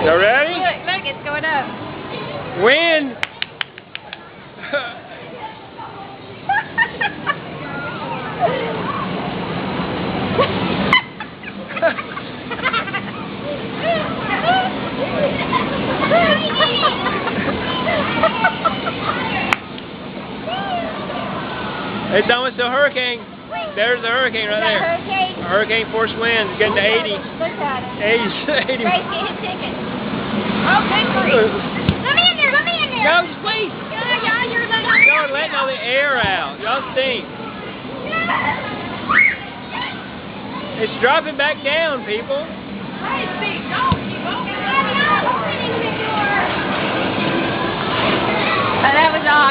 You ready? Look, it's going up. Wind. It's almost a hurricane. There's the hurricane right there. Hurricane? A hurricane force winds getting to 80. Look at it. 80. Gracie, his ticket. Oh, thankfully. Let me in there, let me in there. No, just wait. Yeah, you're letting Y'all letting all the air out. Y'all stink. It's dropping back down, people. I think. Oh, that was awesome.